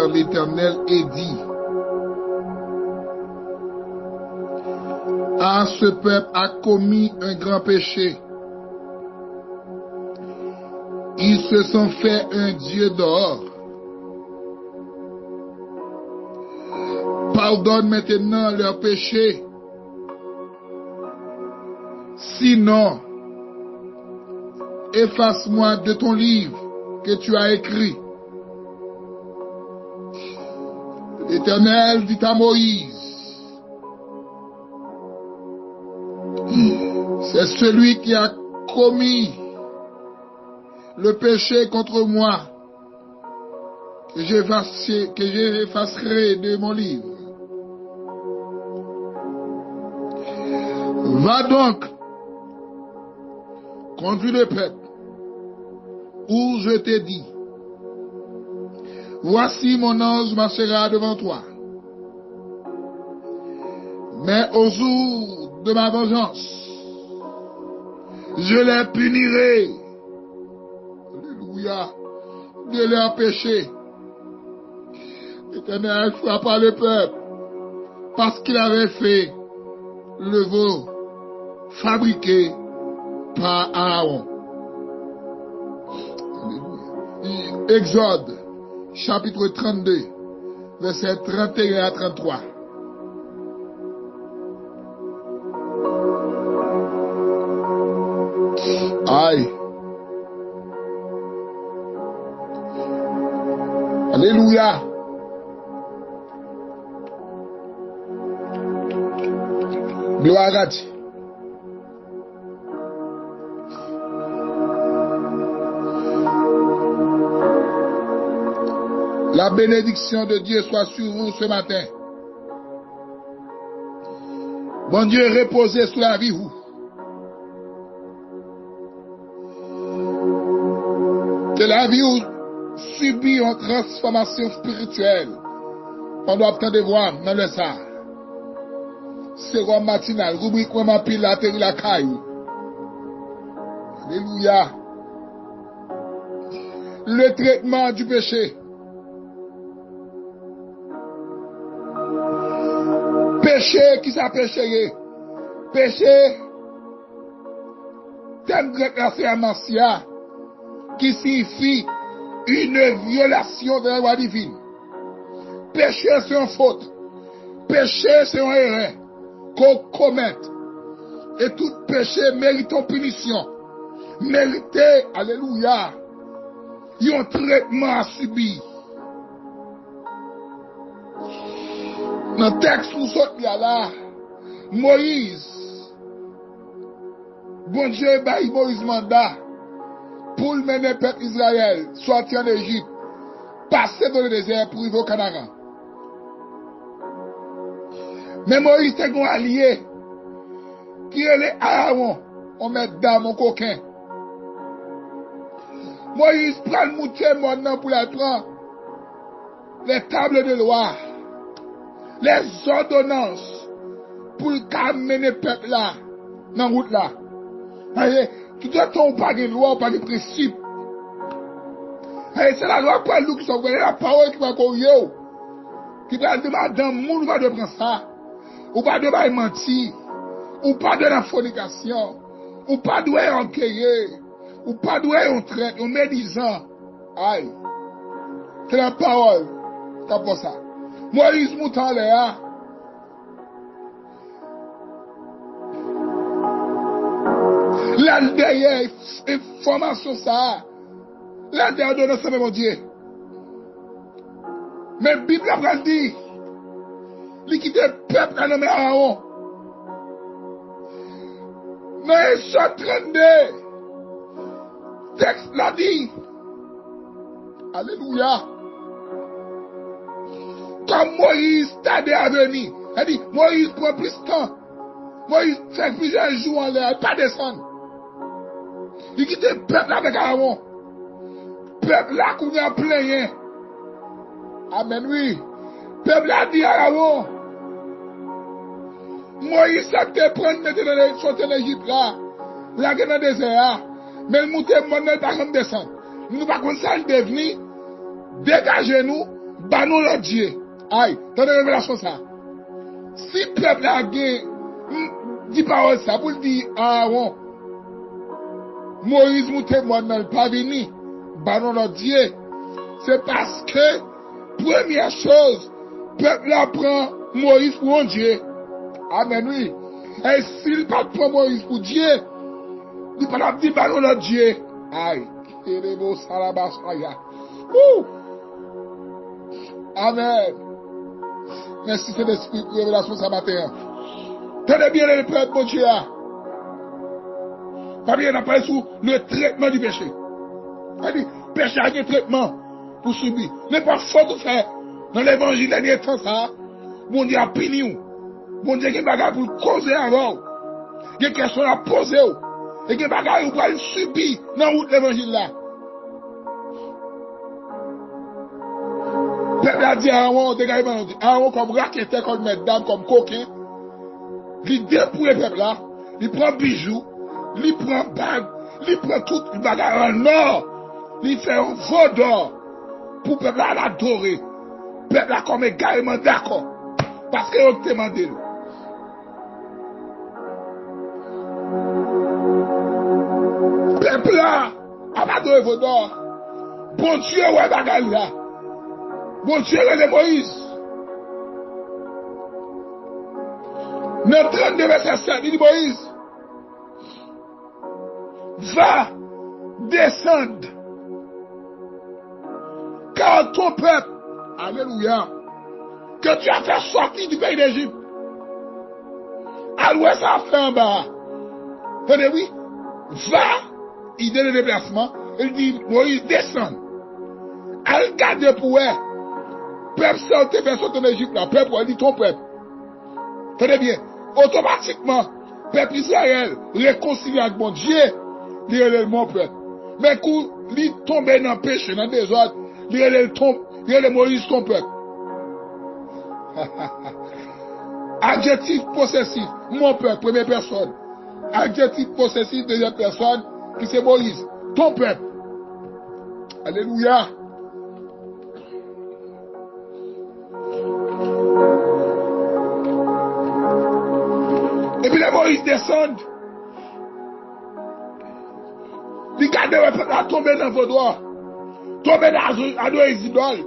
parle l'Éternel et dit, ah, ce peuple a commis un grand péché. Ils se sont fait un Dieu dehors. Pardonne maintenant leurs péchés. Sinon, efface-moi de ton livre que tu as écrit. L'Éternel dit à Moïse, c'est celui qui a commis le péché contre moi que j'effacerai de mon livre. Va donc, conduis le peuple, où je t'ai dit, voici mon ange marchera devant toi. Mais au jour de ma vengeance, je les punirai, alléluia, de leurs péchés. L'Éternel frappa le peuple parce qu'il avait fait le veau fabriqué par Aaron. Exode, chapitre 32, versets 31 à 33. Aïe. Alléluia. Gloire à Dieu. La bénédiction de Dieu soit sur vous ce matin. Bon Dieu, reposez sur la vie vous. Que la vie vous subit une transformation spirituelle. On doit obtenir voir dans le ça. C'est comme matinal, rubrique comment pile la terre la caille. Alléluia. Le traitement du péché. Péché qui s'appelle péché. Péché, thème grec là c'est amasia, qui signifie une violation de la loi divine. Péché c'est une faute. Péché c'est une erreur qu'on commette. Et tout péché mérite une punition. Mérite, alléluia, un traitement à subir. Dans le texte où sort là, Moïse, bon Dieu, Moïse mandat pour mener le peuple Israël sortir en Égypte, passer dans le désert pour arriver au Canaan. Mais Moïse était un allié qui est Aaron, on met dans mon coquin. Moïse prend le mouton maintenant pour la prendre les tables de loi, les ordonnances pour mener le peuple là, dans la route là. Tout le temps, pas de loi, pas de principe. C'est la loi pour nous qui sont la parole qui va courir. Qui va dire, madame, moun va de prendre ça. Ou pas de mentir. Ou pas de la fornication. Ou pas de enquérir. Ou pas de traite. Ou médisant. Aïe. C'est la parole. C'est pour ça. Moïse mouton là. La dernière information ça. La dernière de notre mon Dieu. Mais la Bible a dit, il quitte le peuple à nommer Aaron. Mais ils sont 32. Texte l'a dit. Alléluia. Comme Moïse tardait à venir. Elle dit, Moïse prend plus de temps. Moïse fait plusieurs jours en l'air, pas descendre. Il quitte le peuple avec Aaron. Peuple là qu'on a plein. Amen, oui. Peuple a dit à Aaron. Moïse a été prendre maintenant sortir de l'Égypte là. Là dans le désert. Mais le monter maintenant pas comme descendre. Nous pas comme ça le devenir. Dégagez-nous. bah non le Dieu. Aïe, t'as une révélation ça. Si le peuple a gagné, dit parole ça, pour le dire à Aaron, Moïse m'a témoigné, pas venu, bah non le Dieu. C'est parce que, première chose, le peuple apprend Moïse pour un Dieu. Amen, oui. Et s'il ne prend Moïse pour Dieu, il ne peut pas dire bah non le Dieu. Aïe, il est beau, salabasaya. Amen. Merci, c'est l'esprit de révélation ce matin. Tenez bien le peuple, mon Dieu. Pas bien, on a parlé sur le traitement du péché. C'est-à-dire, péché a un traitement pour subir. Mais pas faute de faire. Dans l'évangile, dernier temps, ça, mon Dieu a puni. Mon Dieu a des bagages pour causer avant. Il y a des questions à poser. Il y a des bagages pour aller subir dans l'évangile là. Le peuple a dit à Aaron, comme raqueteur, comme mesdames, comme coquin. Il dépouille le peuple là. Il prend bijoux. Il prend bague. Il prend tout le bagage en or. Il fait un veau d'or. Pour le peuple là l'adorer. Le peuple là comme également d'accord. Parce qu'il a demandé. Le peuple là a adoré veau d'or. Bon Dieu, ouais, bagage là. Bon Dieu, c'est Moïse. Dans 32 verset 7, il dit Moïse, va descendre. Car ton peuple, alléluia, que tu as fait sortir du pays d'Égypte, à l'ouest, ça fait en bas. Tenez, oui, va, il donne le déplacement, il dit Moïse, descend. Elle garde pour elle. Peuple sortait vers sortir d'Égypte, là, peuple, il dit ton peuple. Tenez bien, automatiquement, peuple Israël réconcilie avec mon Dieu, il est mon peuple. Mais quand il tombe dans le péché, dans le désordre, il est Moïse ton peuple. Adjectif possessif, mon peuple, première personne. Adjectif possessif, deuxième personne, qui c'est Moïse, ton peuple. Alléluia. Et puis les Moïse descendent. Ils gardent le peuple à tomber dans vos doigts. Tomber dans les idoles.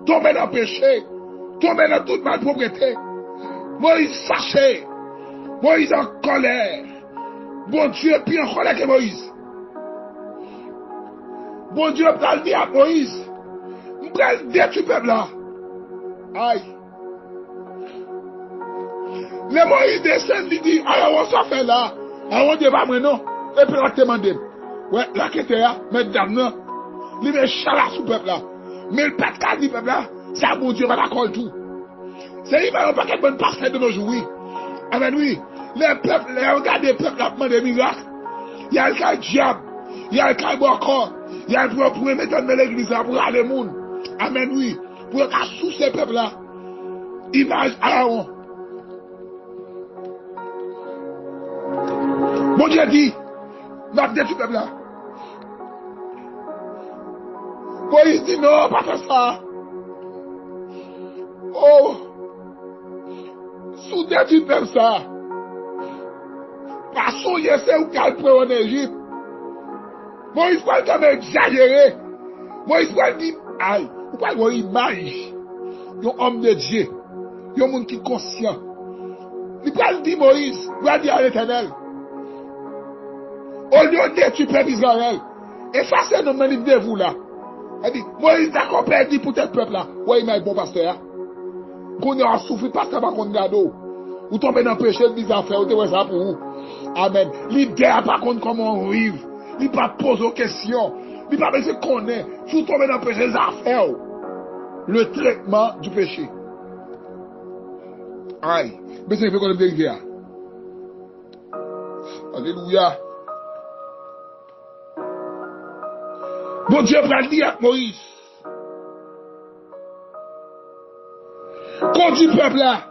Tomber dans le péché. Tomber dans toute malpropreté. Moïse fâché. Moïse en colère. Bon Dieu puis en colère que Moïse. Bon Dieu peut le dire à Moïse. Je vais détruire le peuple là. Aïe. Les Moïse descendent, il dit, alors on s'en fait là. Alors on dit, pas moi non. Et puis on te demande. Ouais, la quête là, mesdames, non. Il met chala sous le peuple là. Mais le peuple qui dit peuple là, c'est bon Dieu va d'accord tout. C'est lui qui va pas qu'être bonne parfaite de nos jours, oui. Amen, oui. Les peuples, les regards des peuples là, des miracles. Il y a le cas diable. Il y a le cas encore. Il y a le pour mettre dans l'église là, pour aller le monde. Amen, oui. Pour qu'à sous ces peuples là, image Aaron. Mon Dieu dit, n'a détruit le peuple là. Moïse dit non, pas faire ça. Oh, sous détruit le peuple ça. Parce que il sait où qu'elle prend en Égypte. Moïse va quand même exagérer. Moïse va dire, aïe, vous pouvez avoir une image. Un homme de Dieu. Un monde qui est conscient. Il va dire Moïse, il va dire à l'Éternel. Au lieu de détruire le peuple d'Israël, effacez nos mains de vous là. Elle dit, Moïse d'accord perdu pour tel peuple là. Oui, mais bon pasteur. Qu'on a souffert parce que pas qu'on garde. Ou tomber dans le péché, des affaires, ou te ça pour vous. Amen. L'idée par contre comment on vive. Il pas poser aux questions. Il pas besoin qu'on est. Si vous tombez dans le péché, des affaires. Le traitement du péché. Aïe. Mais c'est fait qu'on est vérifié. Alléluia. Bon Dieu va le dire à Moïse. Conduis le peuple là.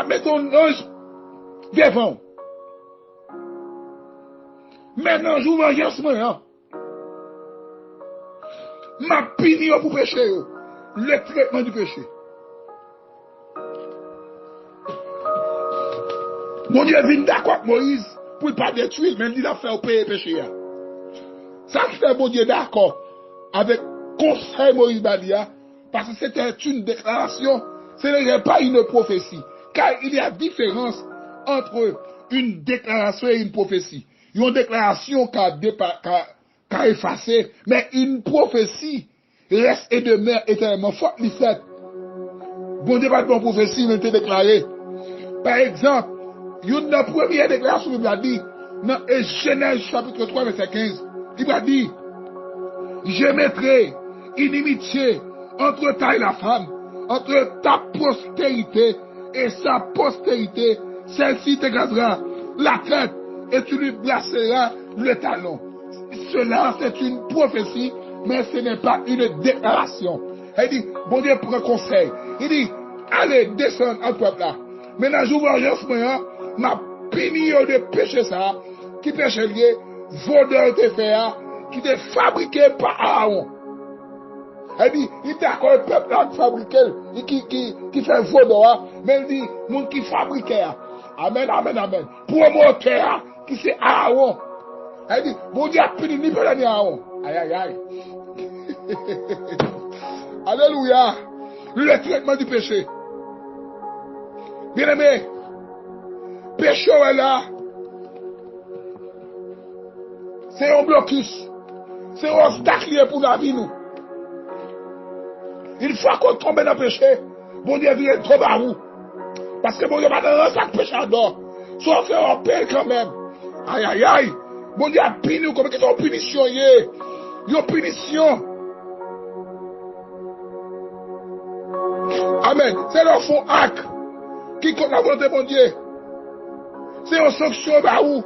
Mets ton ange devant. Maintenant, je vous vengeance moi. m'a puni pour péché. Le traitement du péché. Mon Dieu vient d'accord avec Moïse pour ne pas détruire, même il a fait payer péché. Ça fait mon Dieu d'accord avec conseil Moïse Badia, parce que c'était une déclaration, ce n'est pas une prophétie. Car il y a différence entre une déclaration et une prophétie. Une déclaration qu'a effacé, mais une prophétie reste et demeure éternellement forte, il fait. Bon Dieu, pas de prophétie, il a été déclaré. Par exemple, une première déclaration, il a dit, dans Genèse chapitre 3, verset 15, il a dit, je mettrai inimitié entre toi et la femme, entre ta postérité et sa postérité, celle-ci t'écrasera la tête et tu lui blesseras le talon. Cela, c'est une prophétie, mais ce n'est pas une déclaration. Il dit, bon Dieu prend conseil. Il dit, allez, descendre en peuple là. Maintenant, j'ouvre vengeance, m'a puni de péché ça, qui péché lié, voleur te fait, qui te fabriqué par Aaron. Il dit, il est d'accord le peuple là qui fabrique, qui fait voleur, mais il dit, mon qui fabrique. Amen, amen, amen. Promoteur, qui c'est Aaron. Il dit, bon Dieu a puni ni peut ni Aaron. Aïe, aïe, aïe. Alléluia. Le traitement du péché. Bien aimé, péché est là. C'est un blocus. C'est un obstacle pour la vie, nous. Une fois qu'on tombe dans le péché, bon Dieu vient trop à vous. Parce que bon Dieu va dans un sac péchador. Soit fait en paix quand même. Aïe, aïe, aïe. Bon Dieu a puni nous comme que c'est une punition. Une punition. Amen. C'est leur fond acte qui compte la volonté de mon Dieu. C'est une sanction bah où.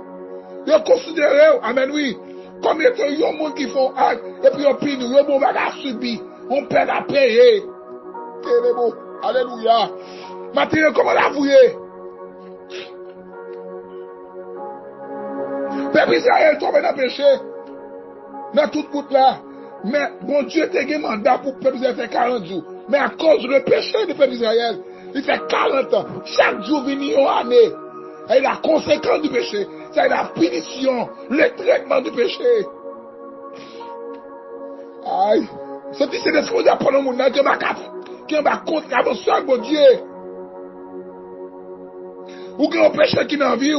Ils considèrent, amen, oui, comme étant un monde qui font acte, et puis on pine, le bon bagage subi, on peine à payer. C'est beau. Alléluia. Maintenant, comment l'avouer? Peuple Israël tombe dans le péché, dans toute route là. Mais bon Dieu t'a un mandat pour le peuple Israël faire 40 jours. Mais à cause du péché du peuple Israël, il fait 40 ans. Chaque jour vient une année. Et la conséquence du péché, c'est la punition, le traitement du péché. Aïe. C'est des choses à prendre au monde qui va contravention avec mon Dieu. Ou qui ont péché qui n'en vit,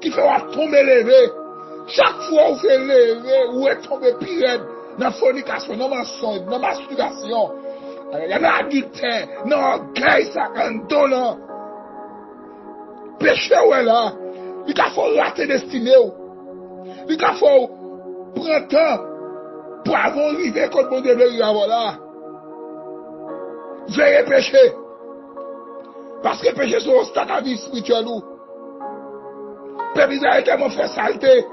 qui fait tomber lever. Chaque fois où vous faites lever, ou est tombé pire dans la fornication, dans la mensonge, dans la masturbation. Il y a un adultère, dans l'orgueil, ça, un donnant. Péché ou est là. Il faut rater destinée. Il faut prendre temps pour avoir arrivé quand bon Dieu veut avoir là. Veillez péché. Parce que péché c'est un obstacle à la vie spirituelle. Peuple Israël tellement fait saleté,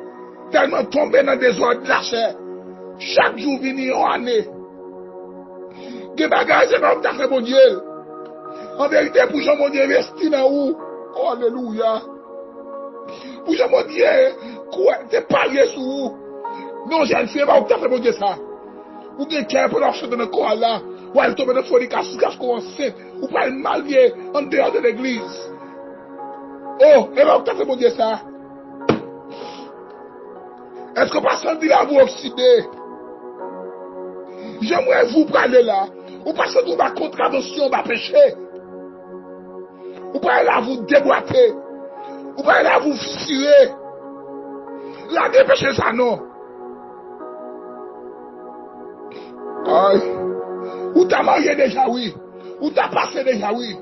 tellement tombé dans des ordres de la chair. Chaque jour vient en année. Que bagage c'est comme ça fait mon Dieu. En vérité, pour Jean mon Dieu investi dans où? Oh, alléluia. Pour Jean mon Dieu, quoi, t'es parié sur où? Non, j'ai le fait, pas où t'as fait mon Dieu ça. Ou bien qu'un peu l'argent dans le corps là, ou elle tombe dans le fornication, jusqu'à ce qu'on enceinte, ou pas le malvier en dehors de l'église. Oh, et là où t'as fait mon Dieu ça? Est-ce qu'on va sentir la vous oxyder? J'aimerais vous parler là. Ou pas sentir ma contravention, ma péché. Ou pas là vous déboîter. Ou pas là vous fissurer. Là, dépêchez ça, non. Aïe. Ou t'as marié déjà, oui. Ou t'as passé déjà, oui.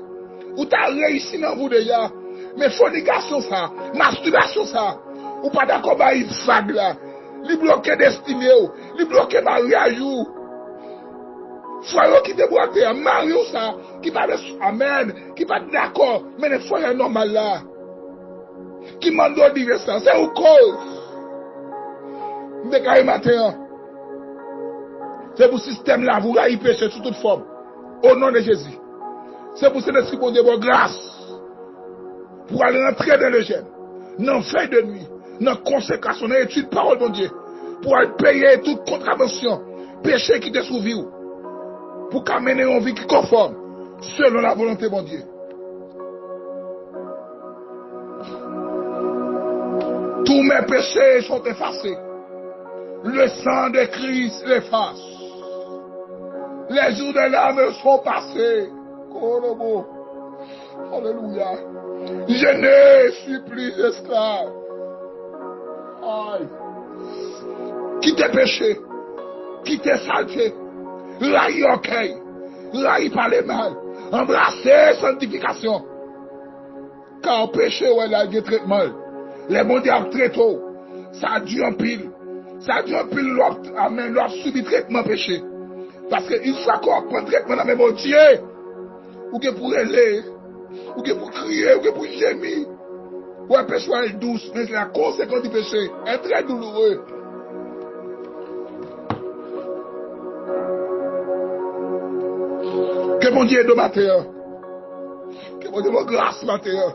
Ou t'as réussi dans vous déjà. Mais fornication ça. Masturbation ça. Ou pas d'accord, bah, il vague là. Li bloqué destiné, li bloqué mariage ou. Foyer qui déboîte, mari ou ça, qui parle amen, qui pas d'accord, mais les foyers normal là. Qui m'a dire ça, c'est au cause. Déclaré matin. C'est pour ce système là, vous raillez péché sous toute forme. Au nom de Jésus. C'est pour ce esprit bon Dieu, grâce. Pour aller entrer dans le gène. Dans fait de nuit. Dans consécration, dans étude parole de Dieu. Pour aller payer toute contravention. péché qui te souvi pour qu'amener une vie qui conforme selon la volonté de mon Dieu. Tous mes péchés sont effacés. Le sang de Christ l'efface. Les jours de l'âme sont passés. Oh, alléluia. Je ne suis plus esclave. Aïe. Quittez péché. Quittez saleté. Raillez orgueil. Raillez par les mal. Embrassez sanctification. Car péché, ouais, là, il y a traitement. Les mondiaux très tôt. Ça a dû en pile. Ça a dû en pile, l'on subit traitement péché. Parce qu'une fois qu'on prend traitement dans mon Dieu, ou que pour aller, ou que pour crier, ou que pour gémir, ou un péché est douce, mais la conséquence du péché est très douloureux. Que mon Dieu aide matin, que mon Dieu me grâce matin,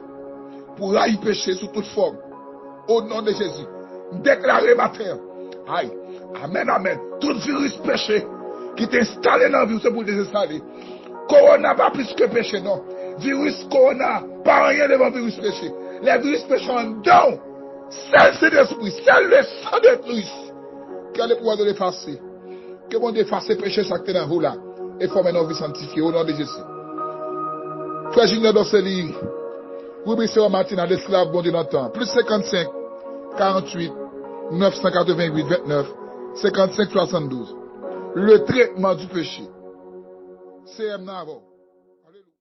pour haïr péché sous toute forme, au nom de Jésus. Déclarer matin, aïe, amen, amen, tout virus péché qui t'est installé dans la vie, c'est pour désinstaller. Corona pas plus que péché, non. Virus corona, pas rien devant virus péché. Les virus péché en don, seul c'est l'esprit, seul le sang de Christ, qui a le pouvoir de l'effacer. Que mon Dieu efface péché ça qui est dans vous là, et forme une vie sanctifiée au nom de Jésus. Frère Junior Dosseli, rubrique sur matin d'esclave, bon Dieu d'antan. Plus 55, 48, 988, 29, 55, 72. Le traitement du péché. CM Navo.